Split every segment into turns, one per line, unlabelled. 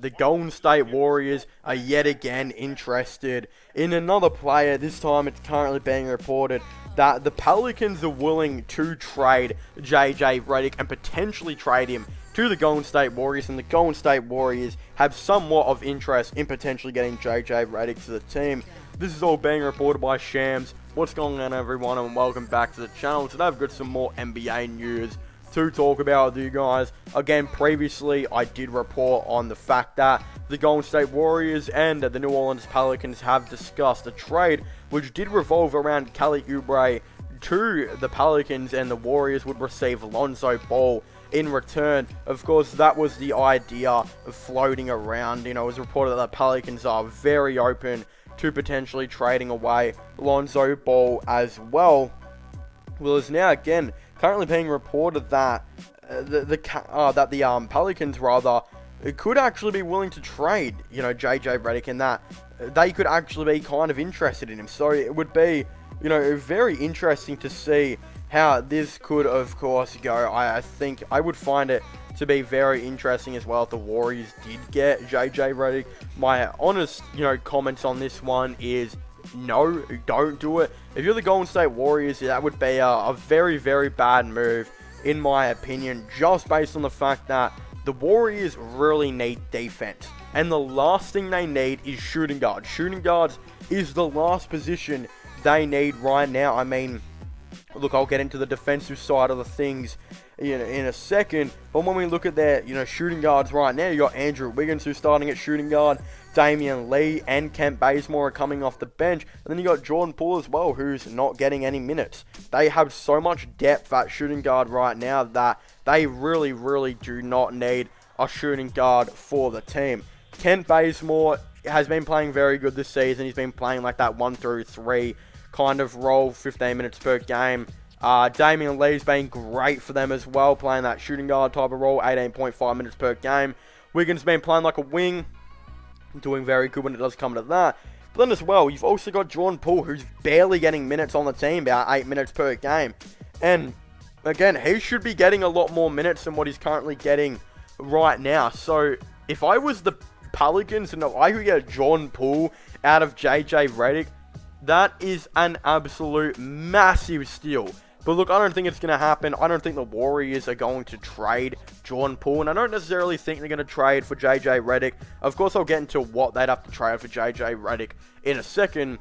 the Golden State Warriors are yet again interested in another player. This time it's currently being reported that the Pelicans are willing to trade JJ Redick and potentially trade him to the Golden State Warriors, and the Golden State Warriors have somewhat of interest in potentially getting JJ Redick to the team. This is all being reported by Shams. What's going on, everyone, and welcome back to the channel. Today I've got some more NBA news to talk about with you guys. Again, previously I did report on the fact that the Golden State Warriors and the New Orleans Pelicans have discussed a trade which did revolve around Kelly Oubre to the Pelicans, and the Warriors would receive Lonzo Ball in return. Of course, that was the idea floating around. It was reported that the Pelicans are very open to potentially trading away Lonzo Ball as well. Well, it's now again currently being reported that the Pelicans could actually be willing to trade, JJ Redick, and that they could actually be kind of interested in him. So it would be, very interesting to see how this could, of course, go. I think I would find it to be very interesting as well if the Warriors did get JJ Redick. My honest, comments on this one is no, don't do it. If you're the Golden State Warriors, that would be a very, very bad move, in my opinion, just based on the fact that the Warriors really need defense, and the last thing they need is shooting guards. Shooting guards is the last position they need right now. I mean, look, I'll get into the defensive side of the things in a second, but when we look at their shooting guards right now, you got Andrew Wiggins, who's starting at shooting guard. Damian Lee and Kent Bazemore are coming off the bench, and then you got Jordan Poole as well, who's not getting any minutes. They have so much depth at shooting guard right now that they really, really do not need a shooting guard for the team. Kent Bazemore has been playing very good this season. He's been playing like that 1 through 3 kind of role, 15 minutes per game. Damian Lee's been great for them as well, playing that shooting guard type of role, 18.5 minutes per game. Wiggins been playing like a wing, doing very good when it does come to that. But then as well, you've also got Jordan Poole, who's barely getting minutes on the team, about 8 minutes per game. And again, he should be getting a lot more minutes than what he's currently getting right now. So if I was the Pelicans and I could get Jordan Poole out of JJ Redick, that is an absolute massive steal. But look, I don't think it's going to happen. I don't think the Warriors are going to trade Jordan Poole, and I don't necessarily think they're going to trade for JJ Redick. Of course, I'll get into what they'd have to trade for JJ Redick in a second.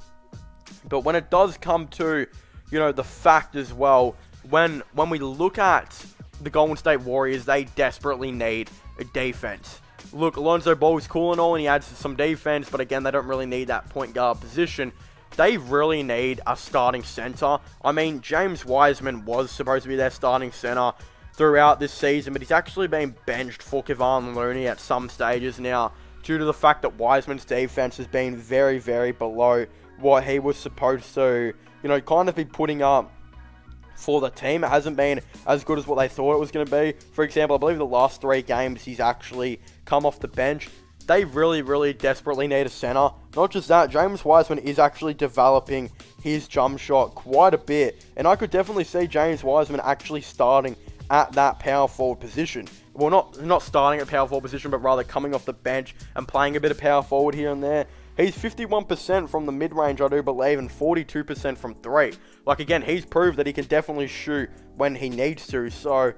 But when it does come to, the fact as well, when we look at the Golden State Warriors, they desperately need a defense. Look, Lonzo Ball is cool and all, and he adds some defense, but again, they don't really need that point guard position. They really need a starting center. I mean, James Wiseman was supposed to be their starting center throughout this season, but he's actually been benched for Kevon Looney at some stages now, due to the fact that Wiseman's defense has been very, very below what he was supposed to, kind of be putting up for the team. It hasn't been as good as what they thought it was going to be. For example, I believe the last 3 games he's actually come off the bench. They really, really desperately need a center. Not just that, James Wiseman is actually developing his jump shot quite a bit, and I could definitely see James Wiseman actually starting at that power forward position. Well, not starting at power forward position, but rather coming off the bench and playing a bit of power forward here and there. He's 51% from the mid-range, I do believe, and 42% from 3. Like, again, he's proved that he can definitely shoot when he needs to, so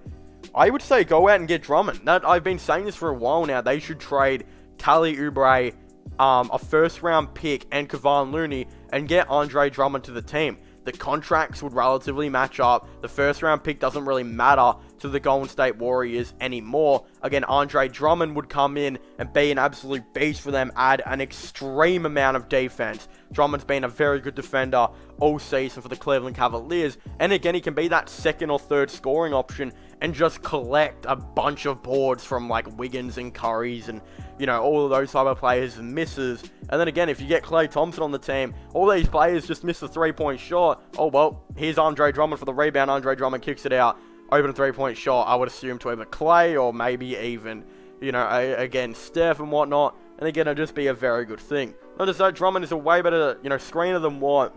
I would say go out and get Drummond. I've been saying this for a while now. They should trade Kelly Oubre, a first-round pick, and Kevon Looney, and get Andre Drummond to the team. The contracts would relatively match up. The first-round pick doesn't really matter to the Golden State Warriors anymore. Again, Andre Drummond would come in and be an absolute beast for them, add an extreme amount of defense. Drummond's been a very good defender all season for the Cleveland Cavaliers, and again, he can be that second or third scoring option and just collect a bunch of boards from like Wiggins and Curry's and all of those type of players and misses. And then again, if you get Klay Thompson on the team, all these players just miss the 3-point shot. Oh well, here's Andre Drummond for the rebound. Andre Drummond kicks it out, open 3-point shot. I would assume to either Klay or maybe even again Steph and whatnot. And again, it'll just be a very good thing. Not just that, Drummond is a way better screener than what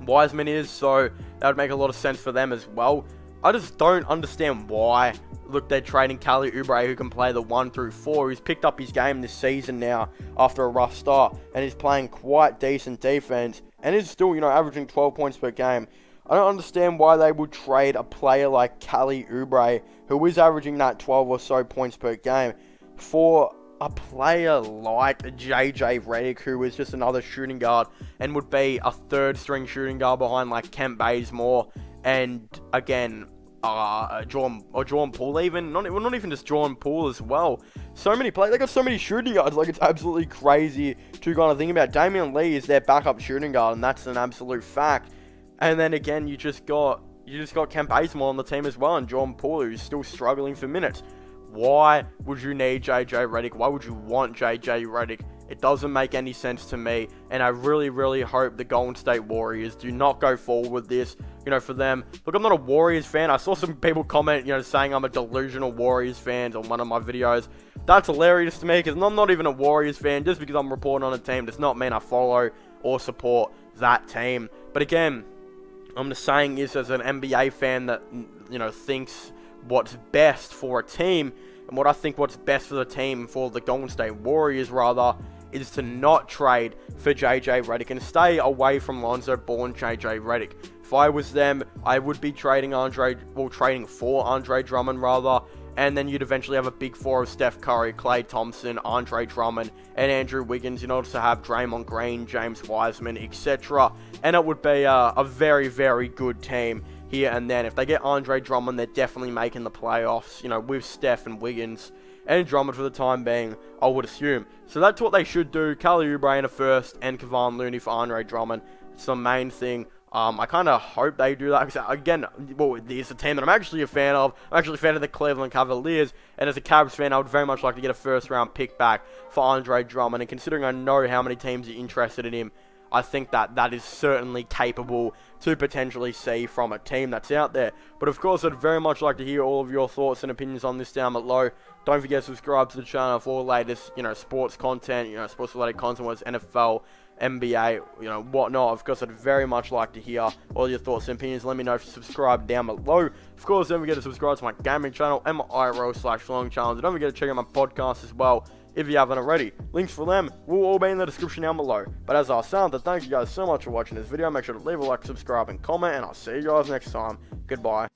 Wiseman is, so that would make a lot of sense for them as well. I just don't understand why. Look, they're trading Kelly Oubre, who can play the 1 through 4. He's picked up his game this season now after a rough start, and he's playing quite decent defense, and is still, averaging 12 points per game. I don't understand why they would trade a player like Kelly Oubre, who is averaging that 12 or so points per game, for a player like JJ Redick, who is just another shooting guard and would be a third string shooting guard behind like Kent Bazemore and again Jordan Poole, even not even just Jordan Poole as well. So many players, they got so many shooting guards, like it's absolutely crazy to kind of think about. Damian Lee is their backup shooting guard, and that's an absolute fact. And then again, you just got Kent Bazemore on the team as well, and Jordan Poole, who's still struggling for minutes. Why would you need JJ Redick? Why would you want JJ Redick? It doesn't make any sense to me, and I really, really hope the Golden State Warriors do not go forward with this, for them. Look, I'm not a Warriors fan. I saw some people comment, saying I'm a delusional Warriors fan on one of my videos. That's hilarious to me, because I'm not even a Warriors fan. Just because I'm reporting on a team does not mean I follow or support that team. But again, I'm just saying this as an NBA fan that, thinks what's best for a team, and what I think what's best for the team, for the Golden State Warriors rather, is to not trade for JJ Redick and stay away from Lonzo Ball and JJ Redick. If I was them, I would be trading for Andre Drummond rather, and then you'd eventually have a big four of Steph Curry, Klay Thompson, Andre Drummond, and Andrew Wiggins. You'd also have Draymond Green, James Wiseman, etc. And it would be a very, very good team here. And then if they get Andre Drummond, they're definitely making the playoffs, with Steph and Wiggins and Drummond for the time being, I would assume. So that's what they should do. Kelly Oubre in a first, and Kevon Looney for Andre Drummond. It's the main thing. I kind of hope they do that, because again, it's a team that I'm actually a fan of. I'm actually a fan of the Cleveland Cavaliers, and as a Cavs fan, I would very much like to get a first round pick back for Andre Drummond, and considering I know how many teams are interested in him, I think that is certainly capable to potentially see from a team that's out there. But of course, I'd very much like to hear all of your thoughts and opinions on this down below. Don't forget to subscribe to the channel for all the latest, sports content, sports related content, whether it's NFL, NBA, whatnot. Of course, I'd very much like to hear all your thoughts and opinions. Let me know if you subscribe down below. Of course, don't forget to subscribe to my gaming channel, MIRO/long channel. Don't forget to check out my podcast as well, if you haven't already. Links for them will all be in the description down below. But as I was thank you guys so much for watching this video. Make sure to leave a like, subscribe, and comment, and I'll see you guys next time. Goodbye.